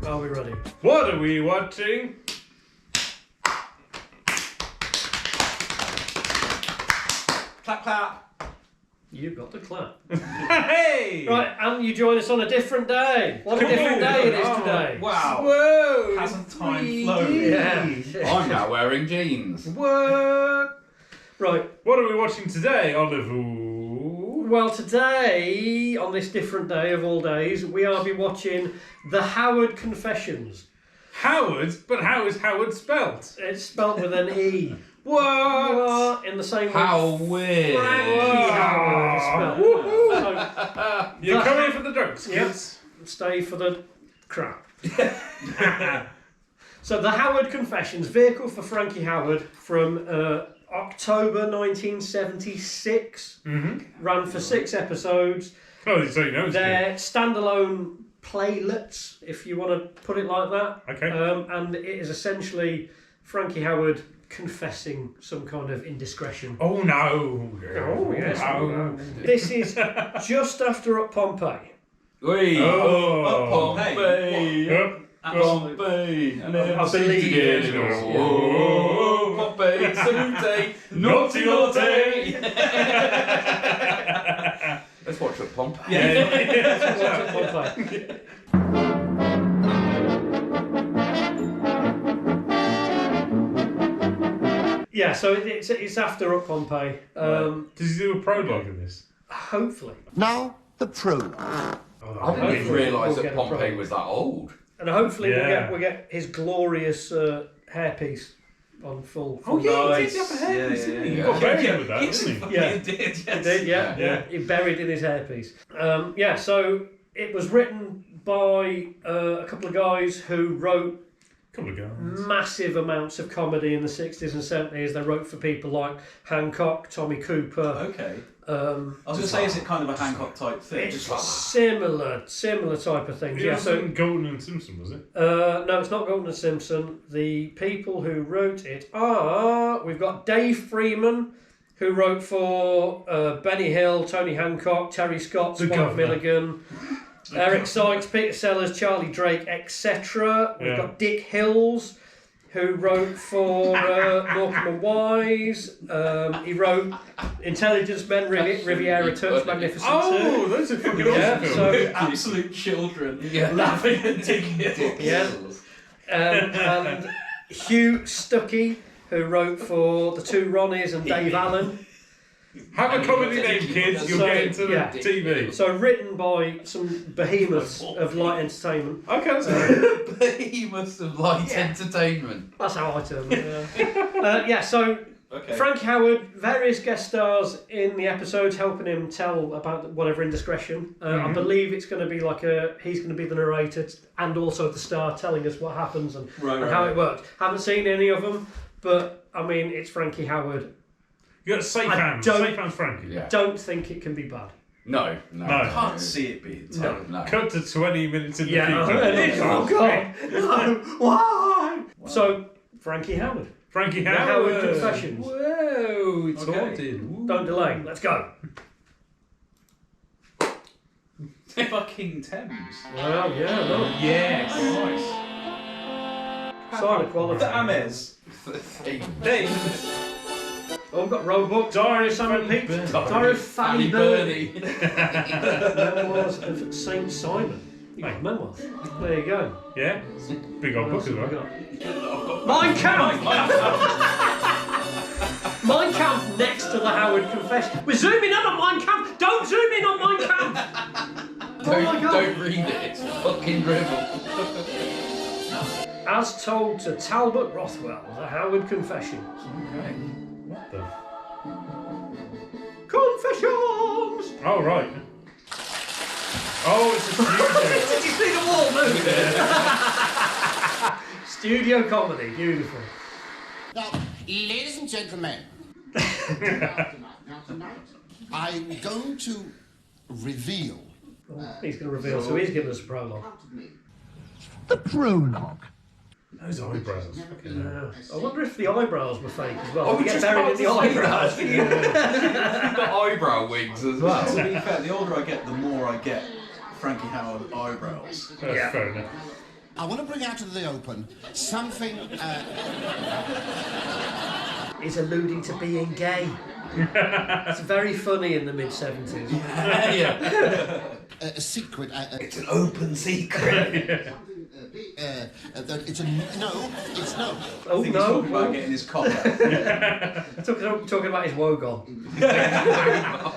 Are we ready? What are we watching? Clap, clap. You've got to clap. Hey! Right, and you join us on a different day. What a different day it is today. Wow. Whoa! Hasn't time flown? Yeah. I'm now wearing jeans. What? Right. What are we watching today, Oliver? Well, today, on this different day of all days, we are be watching the Howerd Confessions. Howard? But how is Howard spelt? It's spelt with an E. What? In the same way. How weird. Frankie Howerd is spelled. So, You're coming for the jokes, Yep. kids. Stay for the crap. So the Howerd Confessions, vehicle for Frankie Howerd from October 1976. Ran for 6 episodes. Oh, so you know it's They're standalone playlets, if you want to put it like that. Okay. And it is essentially Frankie Howerd confessing some kind of indiscretion. Oh no! Oh, yes. Oh. This is just after uppompeii. Wait. Oh. Pompeii. Yep. Pompeii. I believe it is. Oh, Pompeii. Salute. Naughty, naughty. Let's watch what Pompeii. Uppompeii. Yeah, so it's after uppompeii. Does he do a prologue of this? Hopefully. Now, the prologue. I didn't even realise that Pompeii was that old. And hopefully Yeah. we'll get his glorious hairpiece on full. Oh yeah, he did Nice. have a hairpiece, didn't he? He Yeah. got buried with that, Yes, didn't he? Yeah. he did, yes. He did, yeah. Yeah. He buried in his hairpiece. So it was written by a couple of guys who wrote Couple of guys. massive amounts of comedy in the 60s and 70s. They wrote for people like Hancock, Tommy Cooper. Okay. I was going to say, is it kind of a Hancock type thing? It's similar type of things. It Yeah. wasn't So Golden and Simpson, was it? no, it's not Golden and Simpson. The people who wrote it are, we've got Dave Freeman, who wrote for Benny Hill, Tony Hancock, Terry Scott, The Spike Governor. Milligan, Eric Sykes, Peter Sellers, Charlie Drake, etc. We've Yeah. got Dick Hills, who wrote for Morecambe and Wise. He wrote Intelligence Men, Riviera Touch, Magnificent Oh, Two. those are fucking Yeah, awesome so- films. Absolute children Yeah. laughing at Dick Hill. Yeah. And Hugh Stuckey, who wrote for The Two Ronnies and Dave Allen. Have a comedy name, kids. You'll So, get into the yeah. TV. So written by some behemoths of light entertainment. Okay, that's good. Behemoths of light entertainment. That's how I term it. So Okay. Frankie Howerd, various guest stars in the episodes helping him tell about whatever indiscretion. I believe it's going to be he's going to be the narrator and also the star telling us what happens and how it works. Haven't seen any of them, but I mean, it's Frankie Howerd. You got safe hands. don't- Safe hands, Frankie. Yeah. Don't think it can be bad. No. I can't see it being No. terrible. No. Cut to 20 minutes in the Yeah. future. Oh God! No, why? So Frankie Howerd. Frankie The Howard. Howerd Confessions. Whoa, it's Okay. haunted. Don't delay. Let's go. Fucking Thames. Well, yeah, no. Yes. Silent quality. The Ames. Hey. Oh, we've got Roebuck, Diary of Simon Pete, Diary of Fanny Bernie. Burney, Memoirs of Saint Simon. You got memoirs. There you go. Yeah. Big old book as What well. have we got? Mein Kampf! Mein Kampf next to the Howerd Confessions. We're zooming in on Mein Kampf! Don't zoom in on Mein Kampf! Oh my God. Don't read it, it's fucking drivel. As told to Talbot Rothwell, the Howerd Confessions. Okay. What the? Confessions! Oh, right. Oh, it's a studio. Did you see the wall move? Studio comedy, beautiful. Now, ladies and gentlemen, now tonight, I'm going to reveal He's going to reveal, so he's giving us a prologue. the prologue. Those eyebrows. I wonder if the eyebrows were fake as well. I was We get just buried in the about to say eyebrows. You've got eyebrow wigs as well. To be fair, the older I get, the more I get Frankie Howerd eyebrows. That's Yeah. fair enough. I want to bring out into the open something. He's alluding to being gay. It's very funny in the mid-70s. Yeah. A secret. It's an open secret. It's a no. It's no. Oh, He's no. talking about getting his cock out. Talking about his wogon.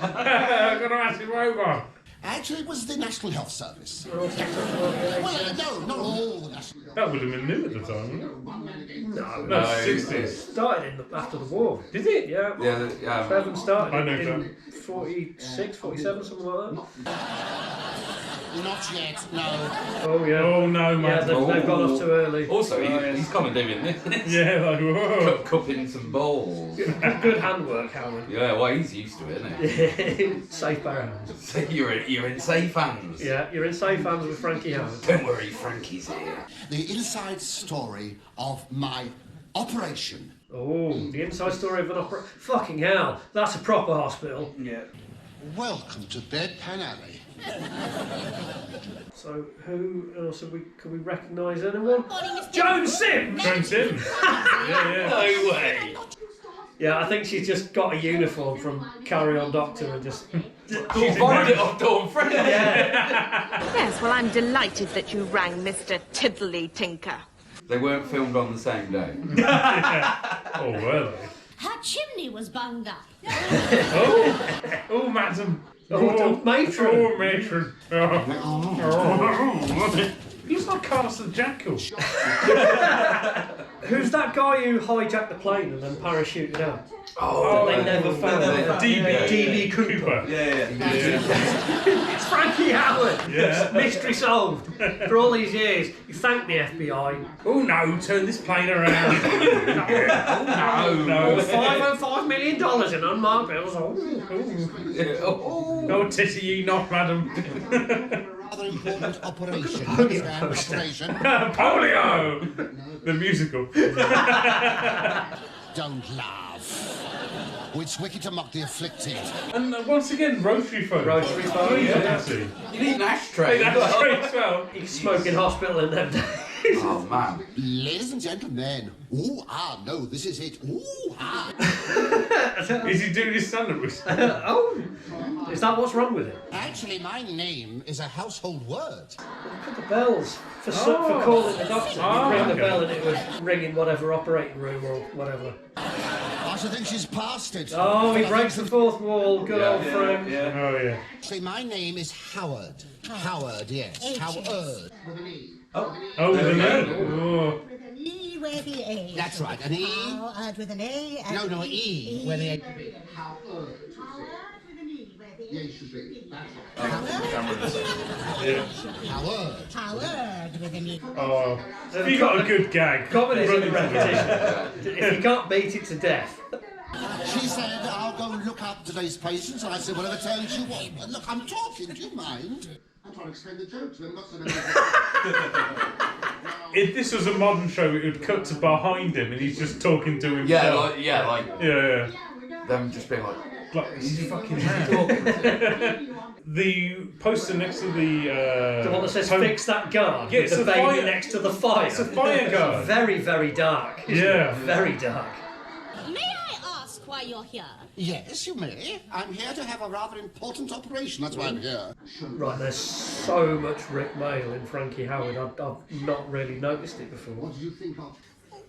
I'm gonna ask you over. Actually, it was the National Health Service. We're also talking about Well, no, not all the National Health. That would have been new at the time, wouldn't it? No, No, No. 60s. started after the war. Did it? Yeah. Yeah. Seven started I know in 46, 47, something like that. Not yet. No. Oh yeah. Oh no, Yeah, man. they've gone off too early. Also, he's kind of doing this. Yeah, like whoa. Cupping some balls. Good handwork, Howard. Yeah, well, he's used to it, isn't he? Safe pair of hands. So you're in safe hands. Yeah, you're in safe hands with Frankie Howerd. Don't worry, Frankie's here. The inside story of my operation. Oh, the inside story of an opera. Fucking hell, that's a proper hospital. Yeah. Welcome to Bedpan Alley. So, who else can we recognise anyone? Joansims! Joansims. Yeah. No way. Yeah, I think she's just got a uniform from Carry On Doctor and just. She's borrowed it off Dawn Friend. Yeah. Yes, well, I'm delighted that you rang Mr. Tiddly Tinker. They weren't filmed on the same day. Oh, were they? Her chimney was bunged up. Oh, madam. Oh, matron. Oh, matron. Oh. He looks like Carson Jackal. Who's that guy who hijacked the plane and then parachuted out? Oh, They never found never it. found it. DB Cooper. Yeah. It's Frankie Howerd. Yeah. Mystery solved. For all these years, you thanked the FBI. Oh no, turn this plane around. No. Over $505 million in unmarked bills. Oh, titty ye not, madam. Rather important operation. polio Understand? poster. Operation. Polio! The musical. Don't laugh. It's wicked to mock the afflicted. And once again, rotary phone. Rotary phone, Please, yeah. Nancy. You need an ashtray. Hey, that's great as well. You smoke in hospital in them days. Oh, man. Ladies and gentlemen. No, this is it. Is he doing his stand-up routine? Oh, is that what's wrong with it? Actually, my name is a household word. Put the bells for calling the doctor. You ring the okay. bell and it would ring in whatever operating room or whatever. I should think she's past it. Oh, he breaks the fourth wall. Good old friend. Yeah. Oh, yeah. Actually, my name is Howerd. Howerd, yes. Howerd. Oh, with an E. Oh. With an E where the A is. That's right, an E. Howerd with an A. And No, E. Where the A. Howerd with an E where the A should be. Howerd. Howerd with an E. Oh. Have you got a good gag? Comedy's in the repetition. If you can't beat it to death. She said, I'll go and look up today's patients. And I said, whatever turns you on. Look, I'm talking. Do you mind? I'm trying to explain the jokes. We've got so many. If this was a modern show, it would cut to behind him and he's just talking to himself. Yeah, like Yeah. them just being like, He's fucking mad. The poster next to the one that says "Fix that guard" Yeah, with it's the a baby fire- next to the fire. It's a fire guard. Very, very dark. isn't Yeah. it? Very dark. May I ask why you're here? Yes, you may. I'm here to have a rather important operation. That's why I'm here. Right, there's so much Rick Mail in Frankie Howerd. I've not really noticed it before. What do you think of?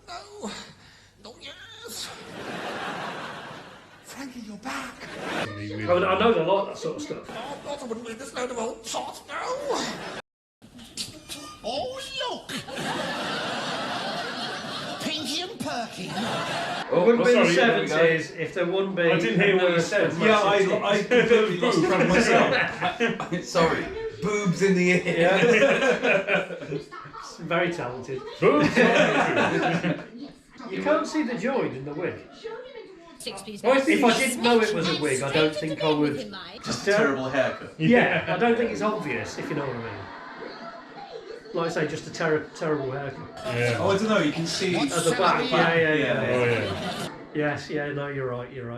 Oh, no. Oh, yes. Frankie, you're back. I know they like that sort of stuff. Oh, God, I wouldn't read this load of old tot, no. Oh, look. Pinky and Perky. It wouldn't be the sorry, 70s if there wouldn't be. I didn't hear what you said. Yeah, I completely lost track myself. sorry, boobs in the ear. Yeah. Very talented. You can't see the join in the wig. If I didn't know it was a wig, I don't think I would. Just a terrible haircut. Yeah, I don't think it's obvious, if you know what I mean. Like I say, just a terrible haircut. Yeah. Oh, I don't know. You can see At the back, yeah. Oh, yeah. Yes, yeah, no, you're right. Here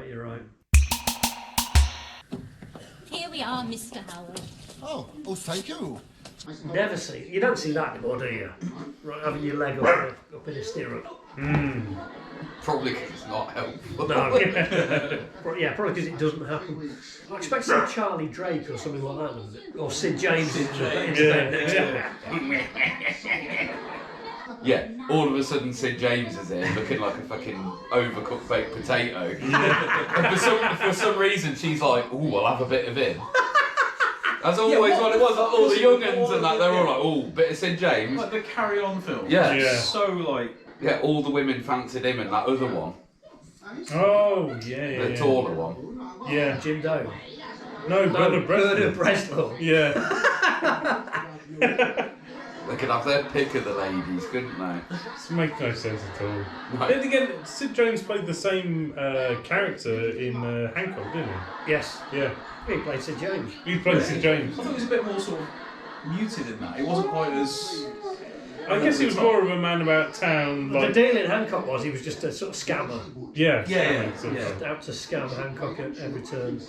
we are, Mr. Howerd. Oh, thank you. Never see. You don't see that anymore, do you? Right, having your leg up in a stirrup. Probably because it's not helpful. No. Yeah, probably because it doesn't happen. I expect to see Charlie Drake or something like that, doesn't it? Or Sid James in bed next door. Yeah, all of a sudden Sid James is here looking like a fucking overcooked baked potato. And for some reason she's like, ooh, I'll have a bit of him. That's always what it was, like all the young'uns and that, they're all like, ooh, bit of Sid James. Like the Carry On film. Yeah. So like... Yeah, all the women fancied him and that other one. Oh, yeah. The taller one. Yeah. Jim Doe. No, Bernard Breslow. Yeah. They could have their pick of the ladies, couldn't they? This makes no sense at all. Right. Then again, Sid James played the same character in Hancock, didn't he? Yes. Yeah. He played Sid James. He played Sid James. I thought it was a bit more sort of muted in that. It wasn't quite as... I guess he was more of a man about town. The Like, deal in Hancock was he was just a sort of scammer. yeah. Out to scam Hancock at every turn.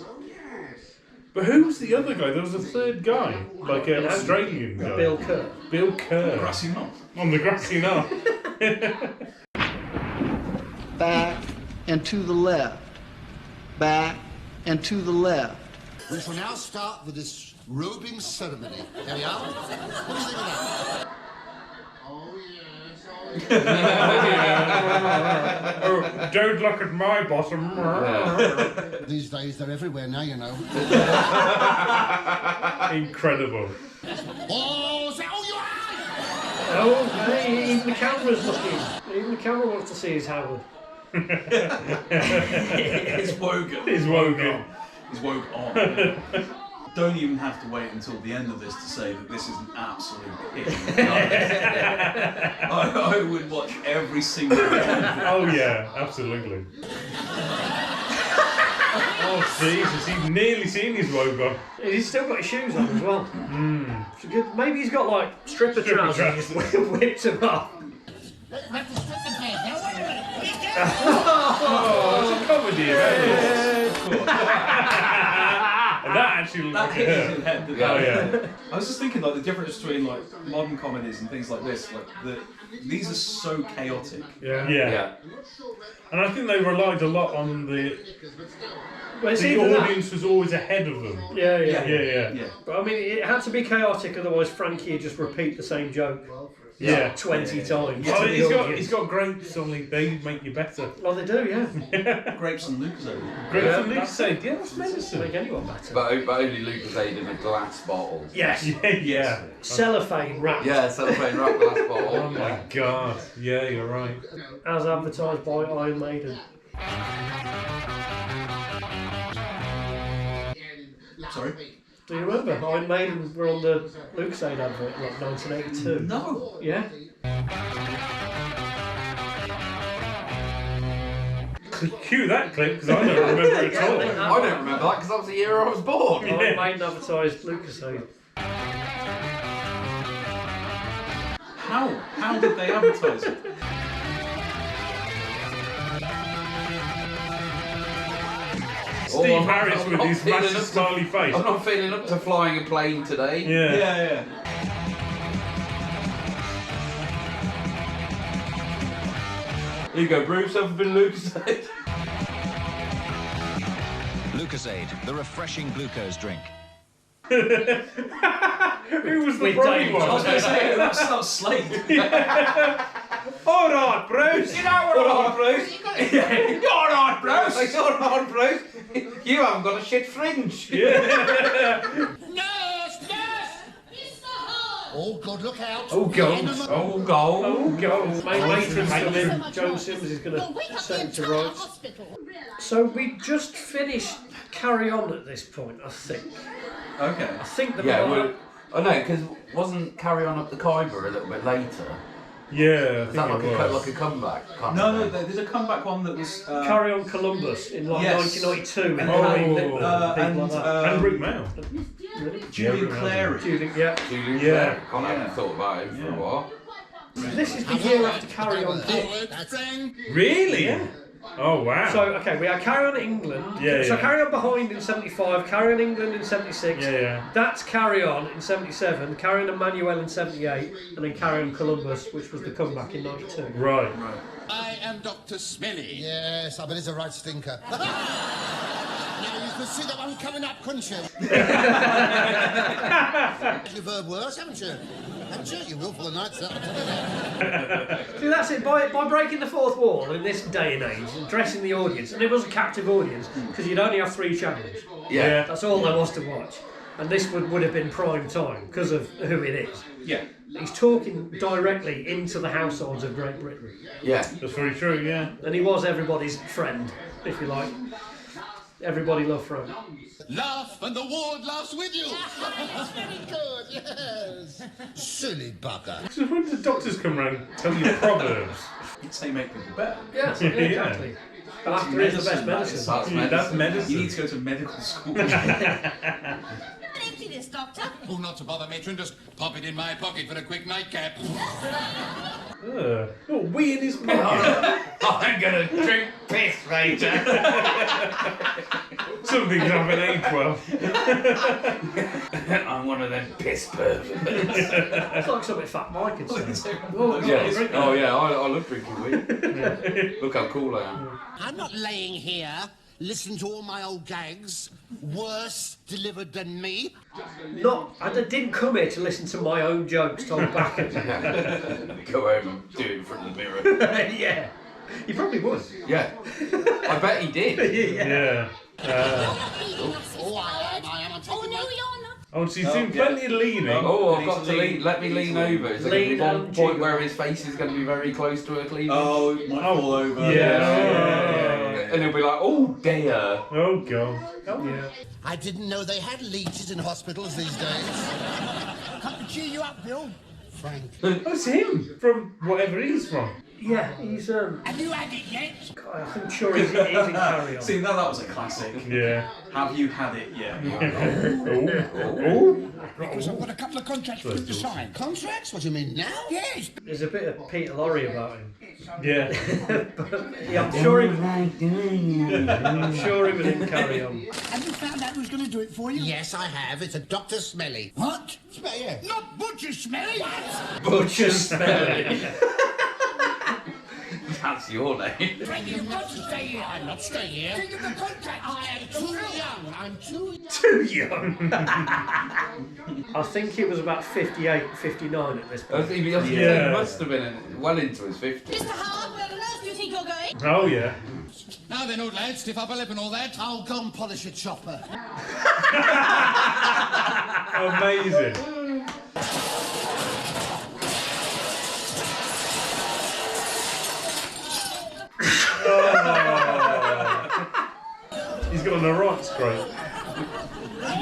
But who was the other guy? There was a third guy, like an Australian guy. Bill Kerr. Bill Kerr. Grassy knob. On the grassy knob. Back and to the left. Back and to the left. We shall now start with this robing ceremony. There we are. What do you think of that? Oh, don't look at my bottom. These days they're everywhere now, you know. Incredible. Oh, say, oh, you are! Oh, hey, even the camera's looking. Even the camera wants to see his Howerd. It's woken. He's woken. He's woke on. Don't even have to wait until the end of this to say that this is an absolute hit. I would watch every single one. Oh yeah, absolutely. Oh Jesus, he's nearly seen his woken. He's still got his shoes on as well. Maybe he's got like stripper trousers and just whipped them off. We have to strip the bed now, wait a minute. Oh, it's a comedy, and that actually looked That like hit a his hurt. head. Didn't Oh it? yeah. I was just thinking like the difference between like modern comedies and things like this. Like these are so chaotic. Yeah. And I think they relied a lot on the The audience was always ahead of them. Yeah. But I mean, it had to be chaotic, otherwise Frankie would just repeat the same joke. 20 times. Oh, he's got grapes only they make you better. Oh, they do, yeah. Grapes and Lucozade. Grapes and Lucozade, yeah, that's medicine. Make anyone better. But only Lucozade in a glass bottle. Yes. Yeah. Cellophane wrapped. Yeah, cellophane wrapped glass bottle. Oh my god. Yeah, you're right. As advertised by Iron Maiden. Sorry? Do you remember? Iron Maiden were on the Lucozade advert in like 1982. No. Yeah? Cue that clip because I don't remember it at all. I don't remember that because that was the year I was born. Iron Maiden advertised Lucozade. How did they advertise it? Steve Harris with his massive smiley face. I'm not feeling up to flying a plane today. Yeah. Here you go, Bruce. Have a bit of Lucozade. Lucozade, the refreshing glucose drink. Who was the brave one? I was going to say that's Slade. All right, Bruce. You know what all right, Bruce? You're all right, Bruce. You're all right, Bruce. You haven't got a shit fringe. Nurse! Oh, God, look out. Oh, God. Oh, go. Oh, God. Matron's come in. Joansims is going to set him to rights. So we just finished Carry On at this point, I think. Okay. I think the I know, because wasn't Carry On Up the Khyber a little bit later? Yeah, Was that like a comeback? No, there's a comeback one that was... Carry On Columbus in like 1992. And Rick Mail. Julian Clary. Julian Clary. I haven't thought about him for a while. This is the year after Carry On did. Really? Yeah. Oh, wow. So, okay, we had Carry On England. Yeah, So yeah. Carry On Behind in 75, Carry On England in 76. Yeah. That's Carry On in 77, Carry On Emmanuel in 78, and then Carry On Columbus, which was the comeback in 92. Right. I am Dr. Smelly. Yes, I bet it's a right stinker. Now, you could see that one coming up, couldn't you? You've heard worse, haven't you? Haven't you? You will for the nights, that'll tell you that. See, that's it. By breaking the fourth wall in this day and age, and dressing the audience, and it was a captive audience, because you'd only have 3 channels. Yeah. That's all there was to watch. And this would have been prime time, because of who it is. Yeah. He's talking directly into the households of Great Britain. Yeah. That's very true, yeah. And he was everybody's friend, if you like. Everybody loved Frank. Laugh and the ward laughs with you. That's very good, yes. Silly bugger. So when do doctors come round and tell you proverbs? You'd say make people better. Yes, exactly. Laughter is the best medicine. That's medicine. You need to go to medical school. Empty this, Doctor. Oh, not to bother, matron. Just pop it in my pocket for a quick nightcap. Oh, wee in his pocket. I'm gonna drink piss, Major. Something's happening, A12. I'm one of them piss perverts. It's like something Fat Mike could say. Yes. Oh yeah, I love drinking weed. Look how cool I am. I'm not laying here listening to all my old gags, worse delivered than me. I didn't come here to listen to my own jokes told back at me. Go home and do it in front of the mirror. Yeah. You probably would. Yeah. I bet he did. Yeah. Oh, I am. I'm taking my... you're not. Oh, so he's doing plenty of leaning. Oh, I've got to lean. Let me lean over. Is there going to Lean be one and point jiggle. where his face is going to be very close to her cleavage? Oh, it might fall over. Yeah. And he'll be like, oh dear. Oh, God. Yeah. I didn't know they had leeches in hospitals these days. Come to cheer you up, Bill. Frank. That's him from whatever he's from. Yeah, he's Have you had it yet? God, I'm sure he's in Carry On. See, now that was a classic. Yeah. Have you had it yet? Oh. Because I've got a couple of contracts for you to sign. Contracts? What do you mean now? Yes. There's a bit of Peter Lorre about him. Yeah. Yeah, I'm sure he was in Carry On. Have you found out who's going to do it for you? Yes, I have. It's a Dr. Smelly. What? Yeah. Not Butcher Smelly. What? Butcher Smelly. That's your name. Frankie, you've got to stay here. I'm not staying here. Think of the contract. I am too young. I'm too young. Too young. I think it was about 58, 59 at this I point. think he must have been well into his 50s. Mr. Howard, where on earth do you think you're going? Oh, yeah. Now then, old lad, stiff upper lip and all that. I'll go and polish a chopper. Amazing. He's got an right scrape.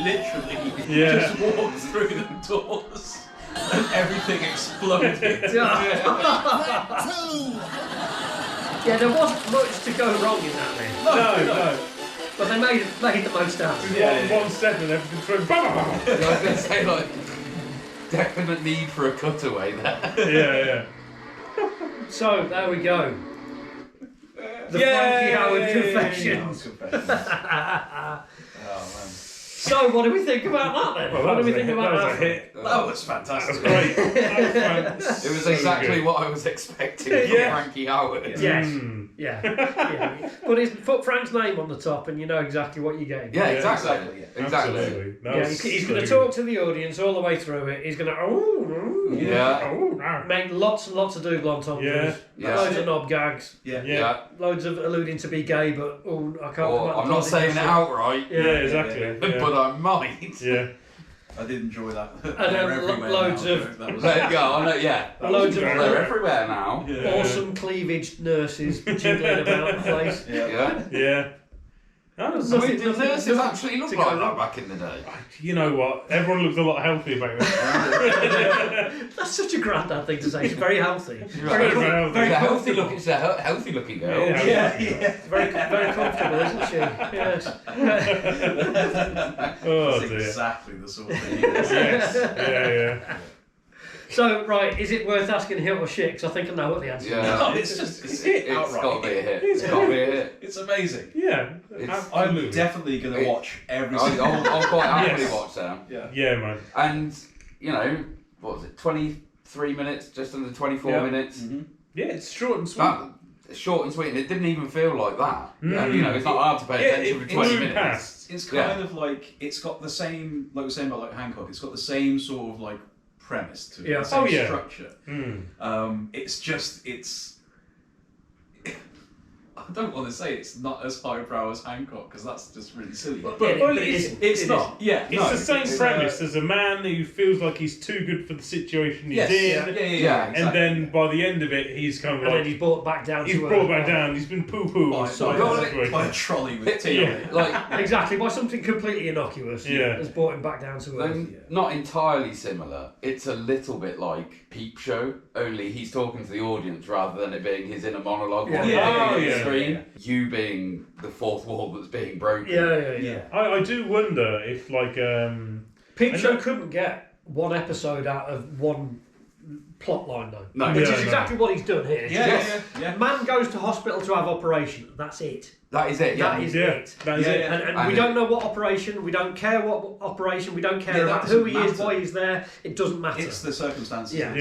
Literally, Yeah. just walked through the doors and everything exploded. Yeah, there wasn't much to go wrong in that then. No. But they made the most out of it. One step and everything's through. I was going to say, like, definite need for a cutaway there. Yeah. So, there we go. The Yay! Frankie Howerd Confessions. Oh, man. So, what do we think about that then? Well, What do we that think was about a that? hit. That was fantastic. Great. It was exactly what I was expecting from Frankie Howerd. Yes. Yeah. Put Frank's name on the top and you know exactly what you're getting. Yeah, exactly. Absolutely. That Yeah, was he's so going to good. talk to the audience all the way through it. He's going to make lots and lots of double entendres. Yeah. Loads of knob gags. Yeah. Loads of alluding to be gay, but I can't. Or, I'm not saying it outright. Yeah, exactly. Yeah. But I might. Yeah. I did enjoy that. And They're then everywhere loads now, of- so that was There you go. I know. Yeah. Loads of They're everywhere now. awesome cleavage nurses jingling about the place. Yeah. That was I mean, the nurses actually looked to like go that wrong. back in the day. You know what? Everyone looked a lot healthier back then. That's such a granddad thing to say. She's very healthy. Very healthy. very It's a comfortable. healthy looking girl. Yeah. Very comfortable, isn't she? Yes. Oh That's dear. exactly the sort of thing. Yes. Yeah. So, right, is it worth asking hit or shit? Because I think I know what the answer is. Yeah. No, it's hit It's outright. got to be a hit. It's got to be a hit. It's amazing. Yeah, I'm definitely going to watch every single I'll quite happily Yes. watch them. Yeah, man. And, you know, what was it, 23 minutes, just under 24 minutes? Mm-hmm. Yeah, it's short and sweet. Short and sweet, and it didn't even feel like that. And, you know, it's not hard to pay attention for 20 minutes. Past. It's kind of like, it's got the same, like we were saying about like Hancock, it's got the same sort of like premise to it, the same structure. It's just, I don't want to say it's not as highbrow as Hancock because that's just really silly. But it's not. Yeah, it's the same premise. There's a man who feels like he's too good for the situation he's in. Yeah, exactly. And then by the end of it, he's kind of like... And then he's brought back down He's brought back down. He's been poo-pooed. By a trolley with tea on it. Like, exactly, by something completely innocuous. Yeah. Has brought him back down to earth. Not entirely similar. It's a little bit like Peep Show, only he's talking to the audience rather than it being his inner monologue on the screen. You being the fourth wall that's being broken. Yeah. I do wonder if, like... Peep Show couldn't get one episode out of one plot line, though. No. Which is exactly what he's done here. Yeah. Man goes to hospital to have operation. That's it. That is it, That is it. That is it. And we don't know what operation, we don't care what operation, we don't care about who he is, why he's there, it doesn't matter. It's the circumstances. Yeah.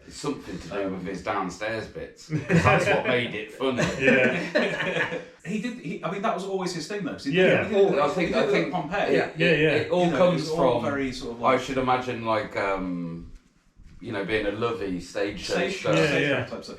It's something to do with his downstairs bits. That's what made it funny. Yeah. I mean, that was always his thing, though. I think Pompeii. It all comes from, very sort of like, I should imagine, like, you know, being a lovey stage show type stuff.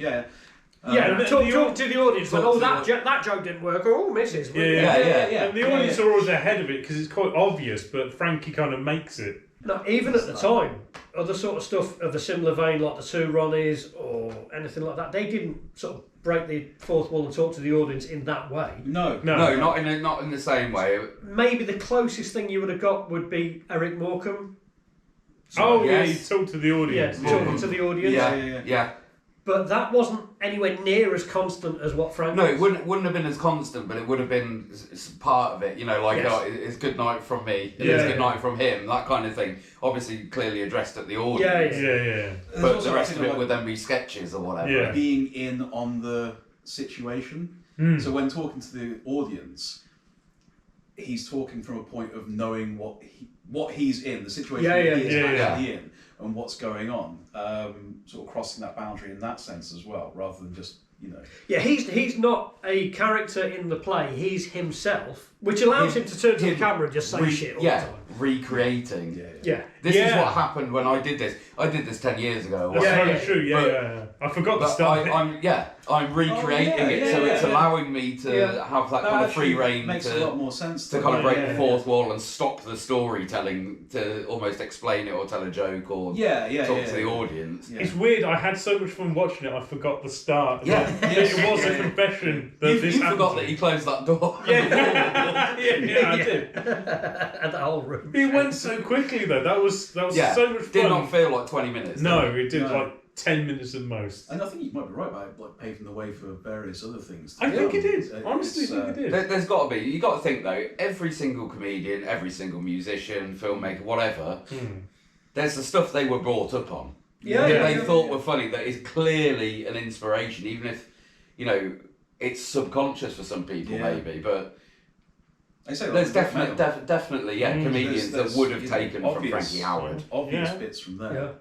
Talk to the audience. That joke didn't work. Oh, misses. And the audience are always ahead of it because it's quite obvious, but Frankie kind of makes it. No, even at the time, other sort of stuff of a similar vein, like the Two Ronnies or anything like that, they didn't sort of break the fourth wall and talk to the audience in that way. No, not in the same way. Maybe the closest thing you would have got would be Eric Morecambe. He talked to the audience. Yeah, talking to the audience. Yeah. But that wasn't anywhere near as constant as what Frank. No, it wouldn't have been as constant, but it would have been part of it. You know, like it's good night from me, and it's good night from him, that kind of thing. Obviously, clearly addressed at the audience. Yeah. But the rest of it would then be sketches or whatever. Yeah. Being in on the situation. So when talking to the audience, he's talking from a point of knowing what he's in, the situation he is actually in, and what's going on. Sort of crossing that boundary in that sense as well, rather than just, you know. Yeah, he's not a character in the play. He's himself, which allows him to turn to the camera and just say shit all the time. Recreating. This is what happened when I did this. I did this 10 years ago. That's very true. I forgot the start. I'm recreating it, so it's allowing me to have that kind of free reign makes a lot more sense to kind of break the fourth wall and stop the storytelling, to almost explain it or tell a joke or talk to the audience. It's weird. I had so much fun watching it. I forgot the start. It was a confession that you this happened. forgot that he closed that door. I did. And the whole room. It went so quickly though. That was so much fun. Did not feel like 20 minutes. No, it did like 10 minutes at most. And I think you might be right about like paving the way for various other things. I think it did. Honestly, think it did. There's got to be. You got to think though. Every single comedian, every single musician, filmmaker, whatever. There's the stuff they were brought up on. They thought were funny. That is clearly an inspiration, even if it's subconscious for some people, maybe, but. There's definitely comedians that would have taken from Frankie Howerd. Obvious bits from there.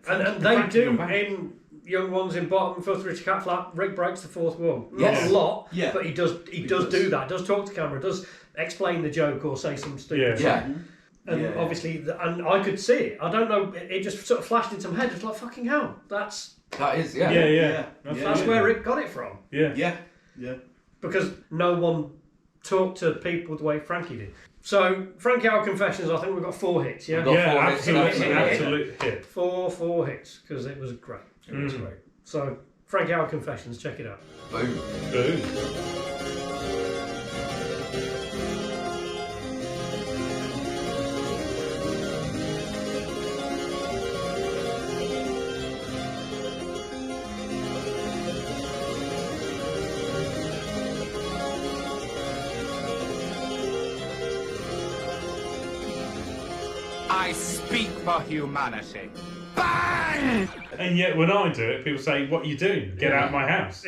And they do in Young Ones in Bottom, Filthy Rich Cat Flap. Rick breaks the fourth wall. Not a lot, but he does do that. Does talk to camera. Does explain the joke or say some stupid thing. And obviously, and I could see it. I don't know. It just sort of flashed into my head. It's like fucking hell. That is That's where Rick got it from. Yeah. Because no one talk to people the way Frankie did. So, Frankie Howerd Confessions, I think we've got 4 hits, yeah? Absolute hit. 4 hits, because it was great. It was great. So, Frankie Howerd Confessions, check it out. Boom. I speak for humanity. Bang! And yet when I do it, people say, "What are you doing? Get out of my house."